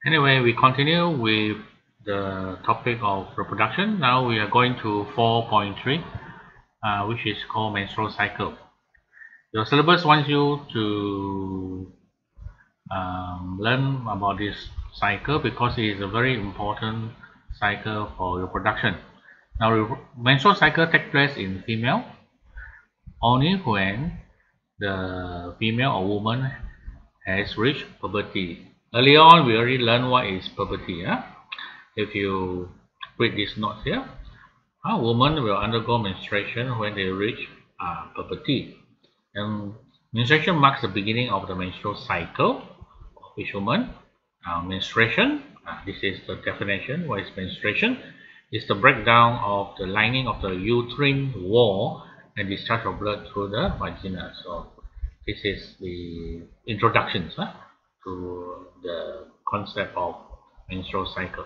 Anyway, we continue with the topic of reproduction. Now we are going to 4.3, which is called menstrual cycle. Your syllabus wants you to learn about this cycle because it is a very important cycle for reproduction. Now, menstrual cycle takes place in female only when the female or woman has reached puberty. Earlier on, we already learned what is puberty. If you read this note here, a woman will undergo menstruation when they reach puberty. And menstruation marks the beginning of the menstrual cycle of each woman. Menstruation, this is the definition. What is menstruation? It's the breakdown of the lining of the uterine wall and discharge of blood through the vagina. So this is the introduction to the concept of menstrual cycle.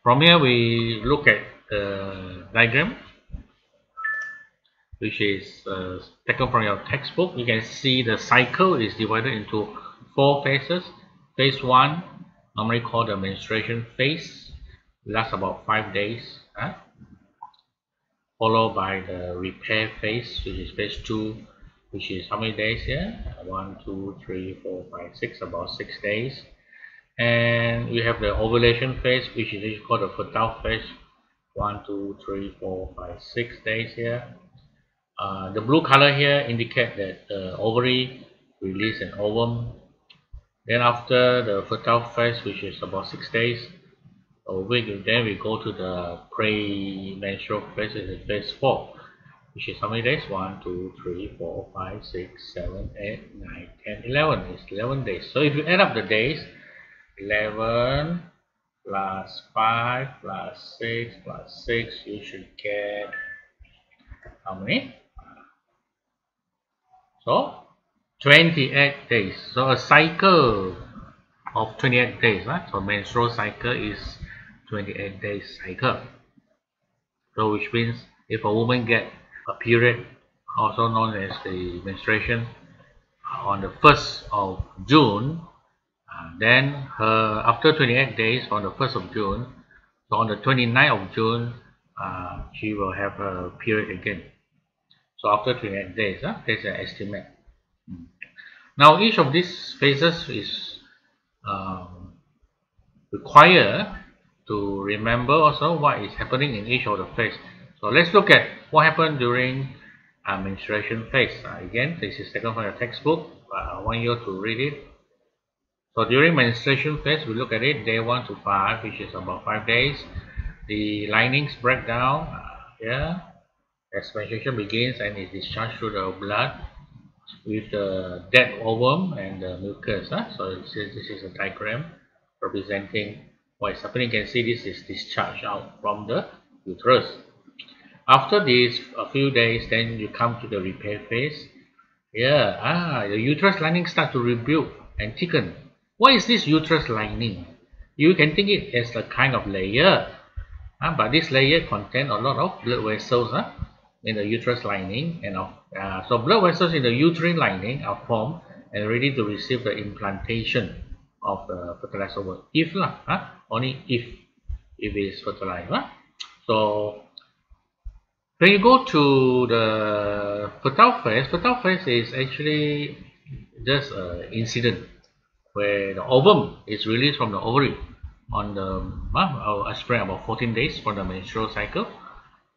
From here we look at the diagram, which is taken from your textbook. You can see the cycle is divided into 4 phases. Phase 1, normally called the menstruation phase, lasts about 5 days. Followed by the repair phase, which is phase 2, which is how many days here? 1, 2, 3, 4, 5, 6, about 6 days. And we have the ovulation phase, which is called the fertile phase. 1, 2, 3, 4, 5, 6 days here. The blue color here indicate that the ovary release an ovum. Then after the fertile phase, which is about 6 days, then we go to the premenstrual phase, which is phase 4, which is how many days? 1, 2, 3, 4, 5, 6, 7, 8, 9, 10, 11. It's 11 days. So if you add up the days, 11 plus 5 plus 6 plus 6, you should get how many? So 28 days. So a cycle of 28 days. So menstrual cycle is 28 days cycle. So which means if a woman get a period, also known as the menstruation, on the 1st of June, then after 28 days on the 1st of June, so on the 29th of June, she will have a period again. So after 28 days, that's an estimate. Now each of these phases is required to remember also what is happening in each of the phase. So let's look at what happened during menstruation phase. Again, this is taken from your textbook. I want you to read it. So during menstruation phase, we look at it day 1 to 5, which is about 5 days. The linings break down as menstruation begins and is discharged through the blood with the dead ovum and the mucus. So this is a diagram representing what is happening. You can see this is discharged out from the uterus. After this, a few days, then you come to the repair phase. The uterus lining starts to rebuild and thicken. What is this uterus lining? You can think it as a kind of layer, but this layer contains a lot of blood vessels in the uterus lining, and so blood vessels in the uterine lining are formed and ready to receive the implantation of the fertilized ovum. If only if it is fertilized. So when you go to the fertile phase is actually just an incident where the ovum is released from the ovary on the span about 14 days for the menstrual cycle.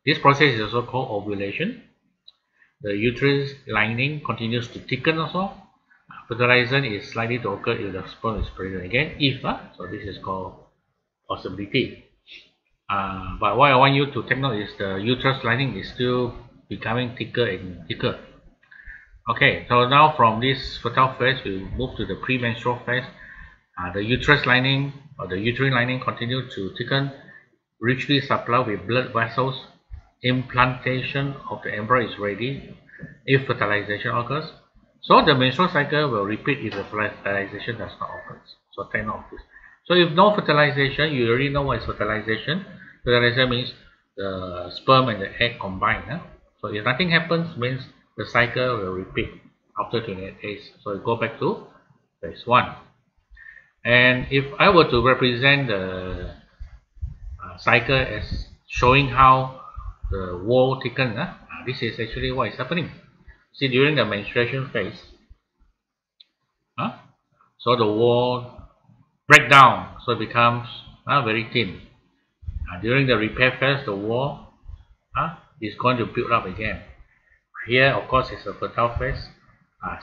This process is also called ovulation. The uterus lining continues to thicken also. Fertilization is likely to occur if the sperm is present again, so this is called possibility. But what I want you to take note is the uterus lining is still becoming thicker and thicker. Okay, so now from this fertile phase, we move to the premenstrual phase. The uterus lining or the uterine lining continues to thicken, richly supplied with blood vessels. Implantation of the embryo is ready if fertilization occurs. So the menstrual cycle will repeat if the fertilization does not occur. So take note of this. So if no fertilization, you already know what is fertilization. Fertilization means the sperm and the egg combine. So if nothing happens, means the cycle will repeat after 28 days. So we go back to phase 1. And if I were to represent the cycle as showing how the wall thickens, this is actually what is happening. See, during the menstruation phase, so the wall break down, so it becomes very thin. During the repair phase, the wall is going to build up again. Here, of course, is a fertile phase,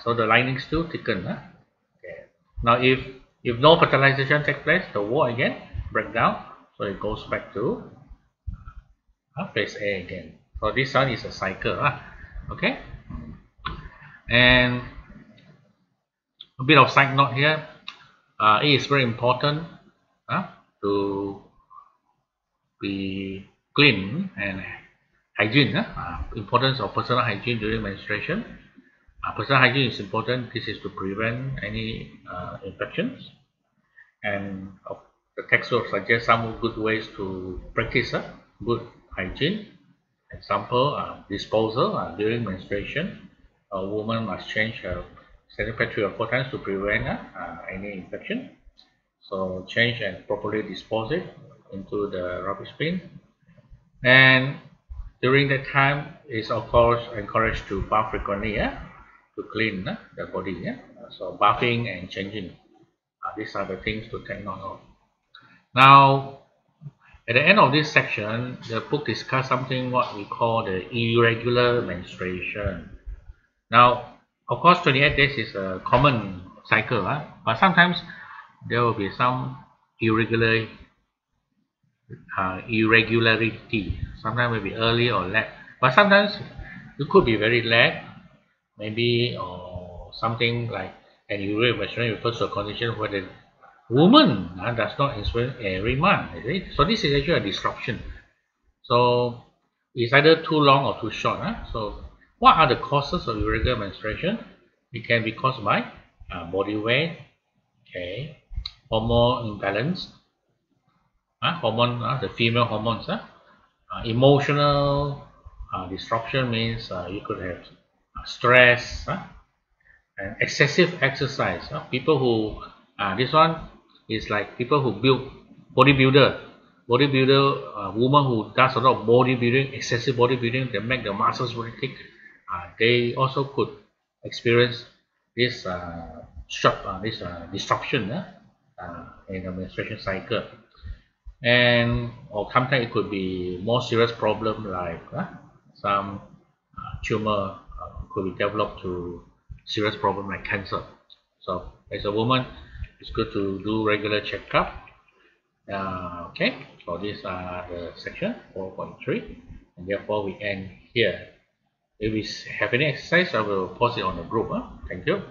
so the lining still thicken. Okay. Now, if no fertilization takes place, the wall again break down, so it goes back to phase A again. So this one is a cycle. Okay. And a bit of side note here. It is very important to be clean and hygiene. Importance of personal hygiene during menstruation. Personal hygiene is important. This is to prevent any infections. And the textbook suggests some good ways to practice good hygiene. Example, disposal during menstruation. A woman must change her sanitary pad 3 or 4 times to prevent any infection. So change and properly dispose it into the rubbish bin. And during that time, it's of course encouraged to bath frequently, to clean the body. So bathing and changing, these are the things to take note of. Now, at the end of this section, the book discusses something what we call the irregular menstruation. Now, of course, 28 days is a common cycle, but sometimes there will be some irregularity. Sometimes will be early or late, but sometimes it could be very late, maybe, or something like an irregular menstruation refers to a condition where the woman does not menstruate every month. So this is actually a disruption. So it's either too long or too short. So what are the causes of irregular menstruation? It can be caused by body weight, okay, hormone imbalance, the female hormones, emotional disruption means you could have stress, and excessive exercise. People who this one is like people who build bodybuilder, woman who does a lot of bodybuilding, excessive bodybuilding, they make the muscles very thick. They also could experience this disruption in the menstruation cycle. And or sometimes it could be more serious problem like some tumor could be developed to serious problem like cancer. So as a woman, it's good to do regular checkup. Okay, so these are the section 4.3, and therefore we end here. If we have any exercise, I will post it on the group. Thank you.